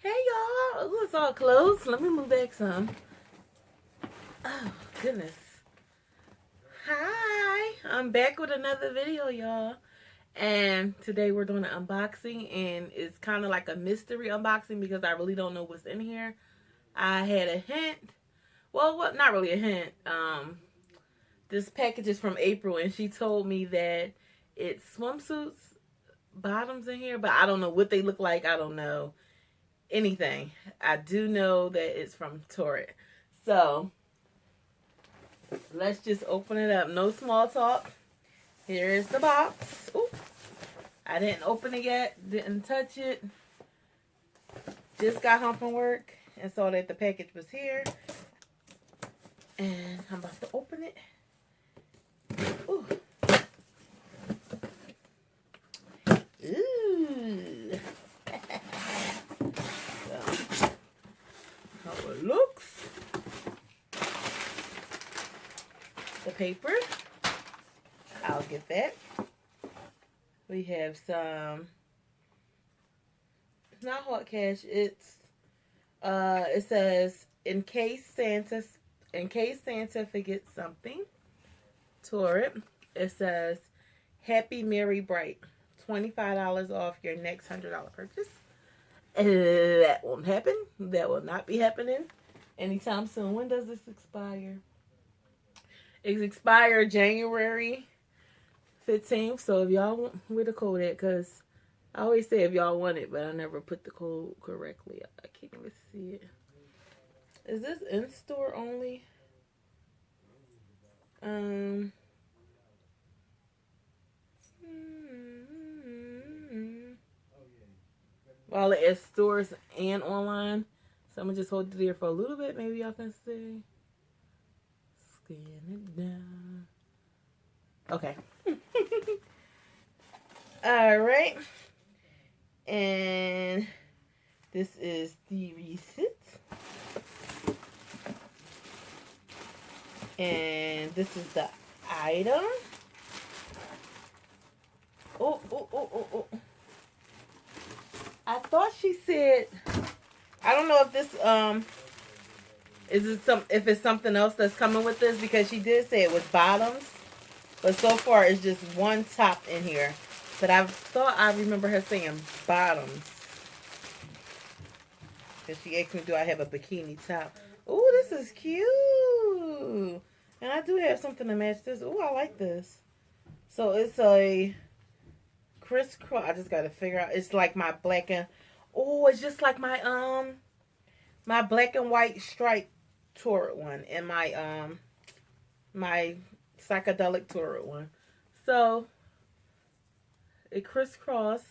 Hey y'all, ooh, it's all closed. Let me move back some. Oh, goodness. Hi, I'm back with another video, y'all. And today we're doing an unboxing, and it's kind of like a mystery unboxing because I really don't know what's in here. I had a hint. Well, what? Not really a hint. This package is from April, and she told me that it's swimsuits bottoms in here, but I don't know what they look like. I don't know anything. I do know that it's from Torrid. So let's just open it up. No small talk. Here's the box. Ooh, I didn't open it yet. Didn't touch it. Just got home from work and saw that the package was here. And I'm about to open it. Ooh. Ooh. So, how it looks. The paper. I'll get that. We have some. It's not hot cash. It's it says in case Santa forgets something. Torrid. It says Happy Merry Bright. $25 off your next $100 purchase. That won't happen. That will not be happening anytime soon. When does this expire? It's expired January 15th. So if y'all want, where the code at? Because I always say if y'all want it, but I never put the code correctly. I can't even see it. Is this in store only? Well, it's stores and online. So I'm going to just hold it there for a little bit. Maybe y'all can see. Scan it down. Okay. Alright. And this is the receipt. And this is the item. Oh. I thought she said, I don't know if this if it's something else that's coming with this, because she did say it was bottoms, but so far it's just one top in here. But I thought I remember her saying bottoms, because she asked me, do I have a bikini top? Oh, this is cute, and I do have something to match this. Oh, I like this. So it's a crisscross. I just gotta figure out. It's like my black and it's just like my my black and white striped Torrid one and my my psychedelic Torrid one. So it crisscross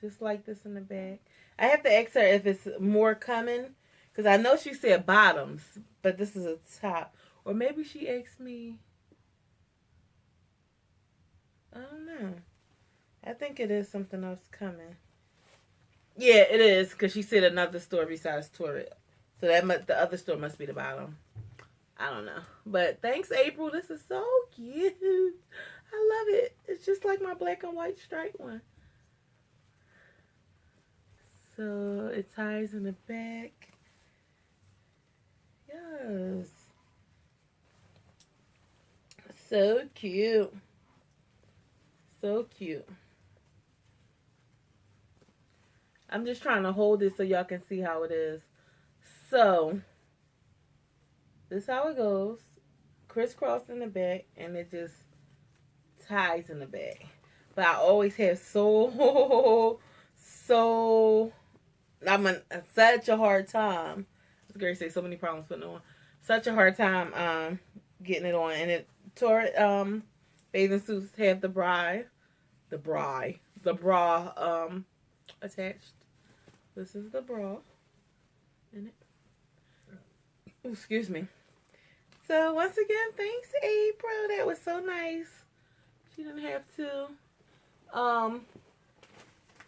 just like this in the back. I have to ask her if it's more coming, because I know she said bottoms, but this is a top. Or maybe she asked me. I don't know. I think it is something else coming. Yeah, it is, because she said another store besides Torrid. So the other store must be the bottom. I don't know. But thanks, April. This is so cute. I love it. It's just like my black and white striped one. So it ties in the back. Yes. So cute. So cute. I'm just trying to hold it so y'all can see how it is. So, this is how it goes. Crisscross in the back, and it just ties in the back. But I always have I'm such a hard time. I was going to say so many problems putting it on. Such a hard time getting it on. And it Torrid bathing suits have the bra attached. This is the bra in it. Ooh, excuse me. So once again, thanks, April. That was so nice. She didn't have to.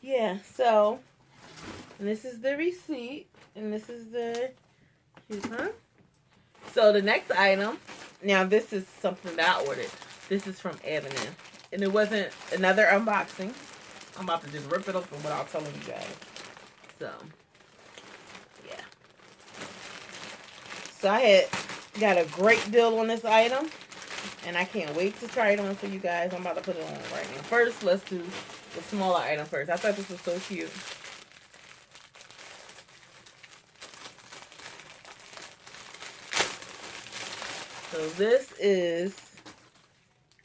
Yeah. So, and this is the receipt, and this is the. So the next item. Now this is something that I ordered. This is from Avenue, and it wasn't another unboxing. I'm about to just rip it open without telling you guys. So, yeah. So I got a great deal on this item. And I can't wait to try it on for you guys. I'm about to put it on right now. First, let's do the smaller item first. I thought this was so cute. So this is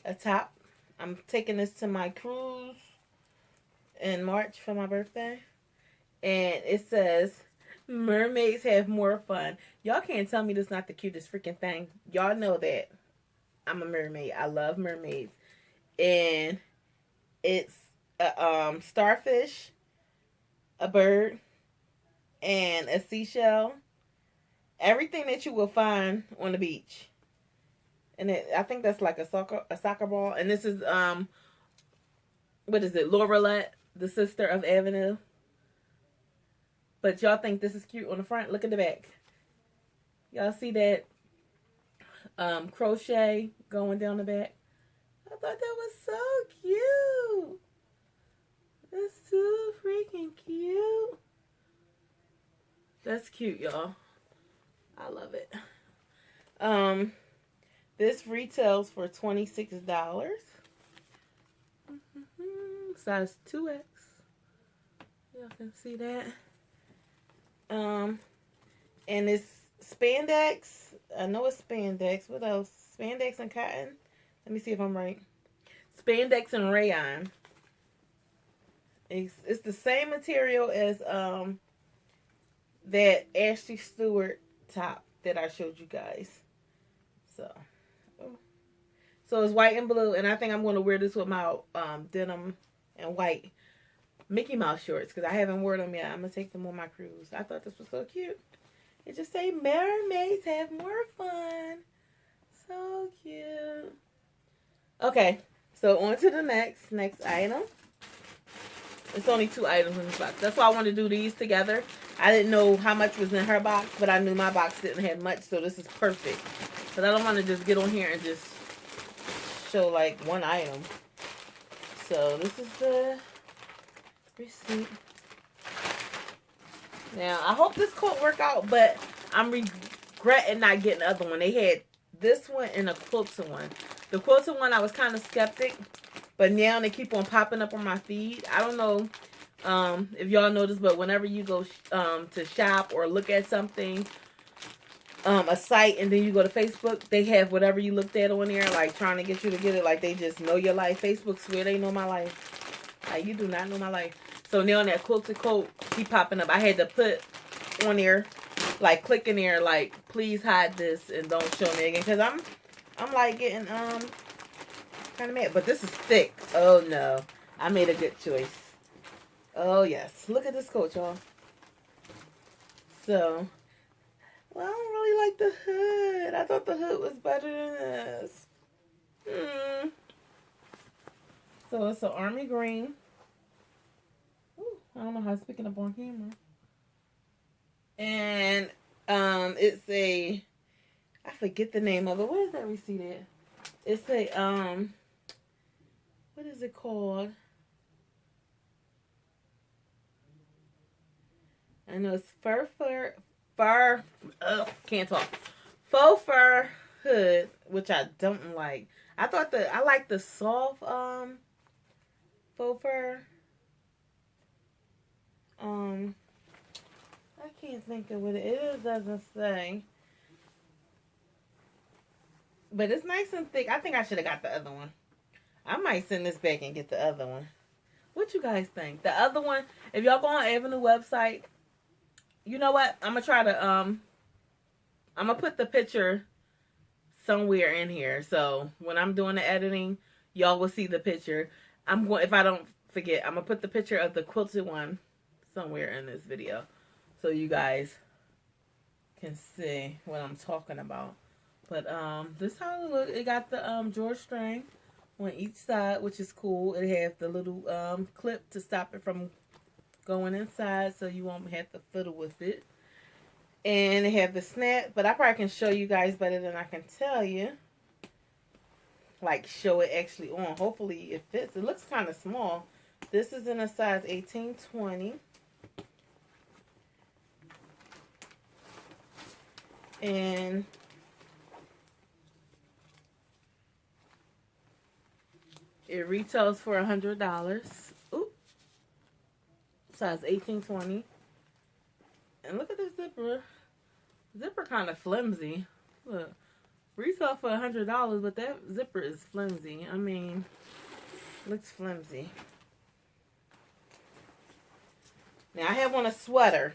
a top. I'm taking this to my cruise in March for my birthday. And it says, mermaids have more fun. Y'all can't tell me this is not the cutest freaking thing. Y'all know that I'm a mermaid. I love mermaids. And it's a starfish, a bird, and a seashell. Everything that you will find on the beach. And I think that's like a soccer ball. And this is, what is it? Loralette, the sister of Avenue. But y'all think this is cute on the front? Look at the back. Y'all see that crochet going down the back? I thought that was so cute. That's so freaking cute. That's cute, y'all. I love it. This retails for $26. Size 2X. Y'all can see that. And it's spandex. I know it's spandex. What else? Spandex and cotton. Let me see if I'm right. Spandex and rayon. It's the same material as that Ashley Stewart top that I showed you guys. So it's white and blue, and I think I'm going to wear this with my denim and white Mickey Mouse shorts because I haven't worn them yet. I'm going to take them on my cruise. I thought this was so cute. It just say mermaids have more fun. So cute. Okay, so on to the next item. It's only 2 items in this box. That's why I wanted to do these together. I didn't know how much was in her box, but I knew my box didn't have much, so this is perfect. Because I don't want to just get on here and just show like one item. So this is the receipt. Now, I hope this coat work out, but I'm regretting not getting the other one. They had this one and a quilted one. The quilted one, I was kind of skeptic, but now they keep on popping up on my feed. I don't know if y'all know this, but whenever you go to shop or look at something, a site, and then you go to Facebook, they have whatever you looked at on there, like trying to get you to get it, like they just know your life. Facebook swear they know my life. Like, you do not know my life. So now that quilted coat keep popping up, I had to put on there, like click in there, like please hide this and don't show me again, because I'm like getting kind of mad. But this is thick. Oh no, I made a good choice. Oh yes, look at this coat, y'all. So, well, I don't really like the hood. I thought the hood was better than this. So it's an army green. Ooh, I don't know how it's picking up on camera. And it's a, I forget the name of it. What is that receipt at? It's a what is it called? I know it's can't talk. Faux fur hood, which I don't like. I like the soft faux fur. I can't think of what it is. It doesn't say. But it's nice and thick. I think I should have got the other one. I might send this back and get the other one. What you guys think? The other one, if y'all go on Avenue website, you know what? I'm going to try to, I'm going to put the picture somewhere in here. So when I'm doing the editing, y'all will see the picture. If I don't forget, I'm going to put the picture of the quilted one somewhere in this video, so you guys can see what I'm talking about. But this is how it looks. It got the drawstring on each side, which is cool. It has the little clip to stop it from going inside, so you won't have to fiddle with it. And it have the snap, but I probably can show you guys better than I can tell you. Like, show it actually on. Hopefully it fits. It looks kind of small, This is in a size 18-20. And it retails for $100. Ooh. Size 18-20. And look at this zipper. Zipper kind of flimsy. Look. Retail for $100, but that zipper is flimsy. I mean, looks flimsy. Now, I have on a sweater.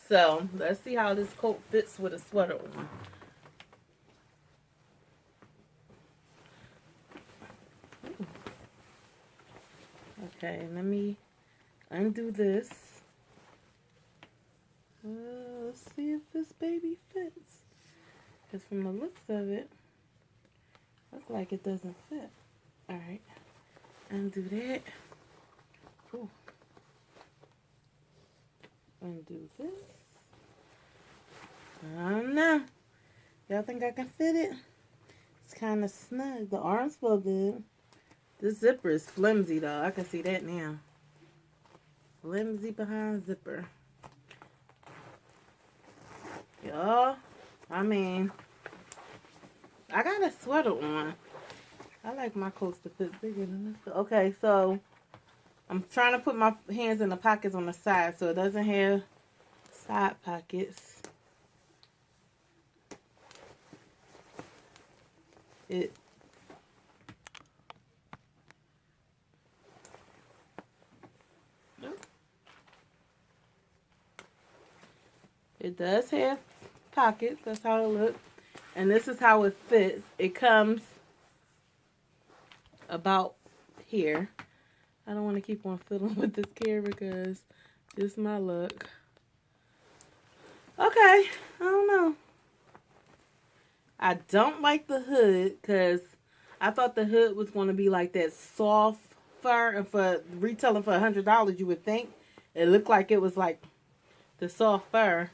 So, let's see how this coat fits with a sweater on. Ooh. Okay, let me undo this. Let's see if this baby fits. Because from the looks of it, looks like it doesn't fit. Alright, undo that. Ooh. Undo this. I don't know. Y'all think I can fit it? It's kind of snug. The arms feel good. This zipper is flimsy though. I can see that now. Flimsy behind zipper. Y'all, I mean, I got a sweater on. I like my coats to fit bigger than this. Okay, so I'm trying to put my hands in the pockets on the side so it doesn't have side pockets. It does have pockets. That's how it looks. And this is how it fits. It comes about here. I don't want to keep on fiddling with this camera because it's my look. Okay, I don't know. I don't like the hood because I thought the hood was going to be like that soft fur, and for retailing for $100, you would think it looked like it was like the soft fur.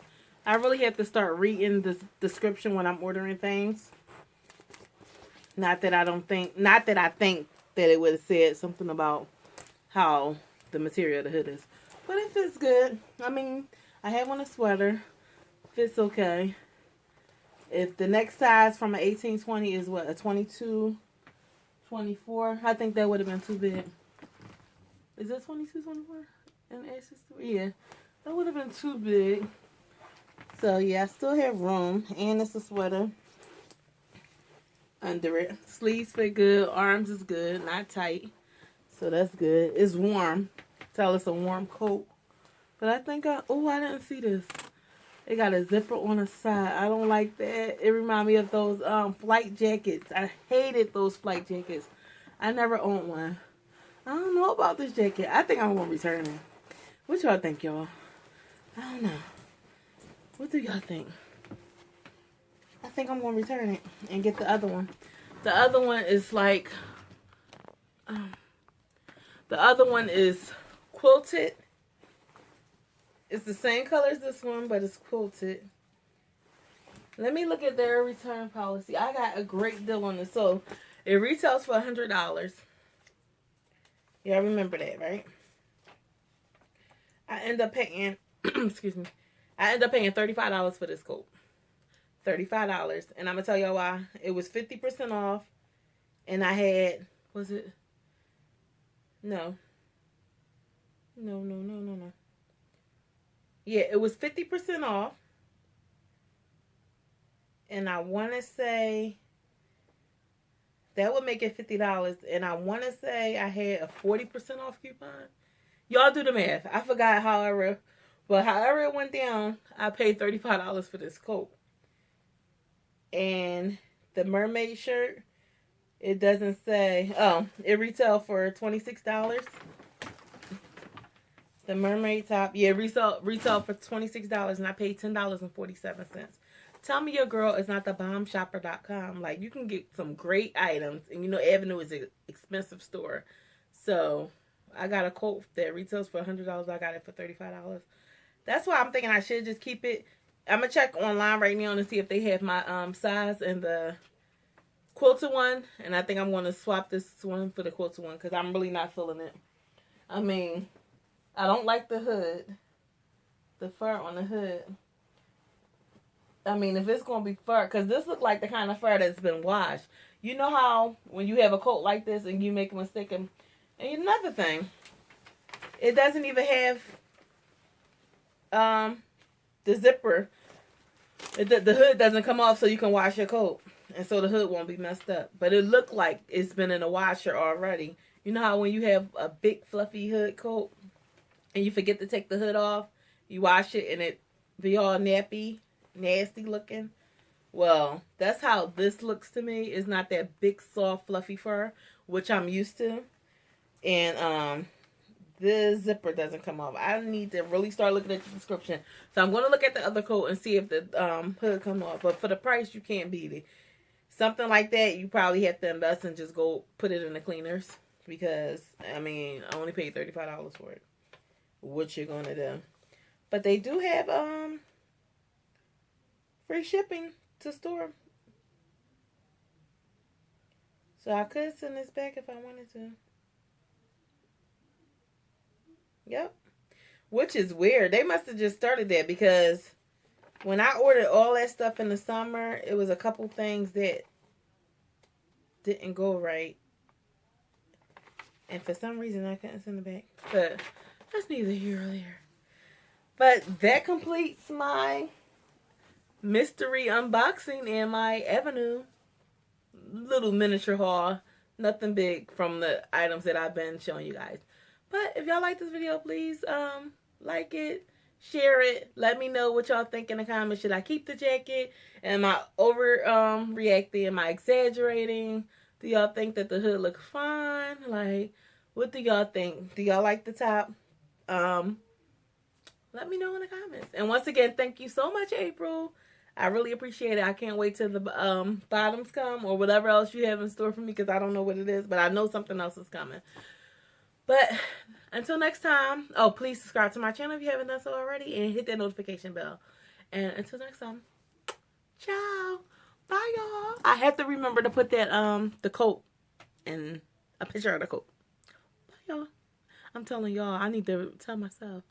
I really have to start reading the description when I'm ordering things. Not that I think that it would have said something about how the material of the hood is. But it fits good. I mean, I have on a sweater. Fits okay. If the next size from an 18-20 is what, a 22, 24, I think that would have been too big. Is that 22, 24? Yeah, that would have been too big. So yeah, I still have room, and it's a sweater under it. Sleeves fit good, arms is good, not tight, so that's good. It's warm. Tell it's a warm coat. But I think I didn't see this. It got a zipper on the side. I don't like that. It reminds me of those flight jackets. I hated those flight jackets. I never owned one. I don't know about this jacket. I think I'm going to return it. What y'all think, y'all? I don't know. What do y'all think? I think I'm going to return it and get the other one. The other one is like... the other one is quilted. It's the same color as this one, but it's quilted. Let me look at their return policy. I got a great deal on this. So, it retails for $100. Y'all remember that, right? I end up paying, excuse me, I end up paying $35 for this coat. $35. And I'm going to tell y'all why. It was 50% off. And I had, was it? No. Yeah, it was 50% off. And I want to say that would make it $50. And I want to say I had a 40% off coupon. Y'all do the math. I forgot however it went down, I paid $35 for this coat. And the mermaid shirt, it doesn't say, it retailed for $26. The mermaid top, yeah, retail for $26, and I paid $10.47. Tell me your girl is not the bombshopper.com. Like, you can get some great items, and you know Avenue is an expensive store. So, I got a coat that retails for $100. I got it for $35. That's why I'm thinking I should just keep it. I'm going to check online right now to see if they have my size and the quilted one. And I think I'm going to swap this one for the quilted one because I'm really not feeling it. I mean, I don't like the hood. The fur on the hood. I mean, if it's going to be fur, because this looks like the kind of fur that's been washed. You know how when you have a coat like this and you make a mistake, and another thing, it doesn't even have the zipper. The hood doesn't come off so you can wash your coat. And so the hood won't be messed up. But it looked like it's been in the washer already. You know how when you have a big fluffy hood coat and you forget to take the hood off, you wash it and it be all nappy, nasty looking? Well, that's how this looks to me. It's not that big, soft, fluffy fur, which I'm used to. And the zipper doesn't come off. I need to really start looking at the description. So I'm going to look at the other coat and see if the hood comes off. But for the price, you can't beat it. Something like that, you probably have to invest and just go put it in the cleaners. Because, I mean, I only paid $35 for it. What you're going to do. But they do have free shipping to store. So I could send this back if I wanted to. Yep. Which is weird. They must have just started that because when I ordered all that stuff in the summer, it was a couple things that didn't go right. And for some reason, I couldn't send it back. But that's neither here or there. But that completes my mystery unboxing and my Avenue little miniature haul. Nothing big from the items that I've been showing you guys. But if y'all like this video, please like it, share it. Let me know what y'all think in the comments. Should I keep the jacket? Am I over reacting? Am I exaggerating? Do y'all think that the hood looks fine? Like, what do y'all think? Do y'all like the top? Let me know in the comments. And once again, thank you so much, April. I really appreciate it. I can't wait till the bottoms come or whatever else you have in store for me because I don't know what it is, but I know something else is coming. But until next time, oh, please subscribe to my channel if you haven't done so already and hit that notification bell. And until next time, ciao. Bye, y'all. I have to remember to put that, the coat and a picture of the coat. Bye, y'all. I'm telling y'all, I need to tell myself.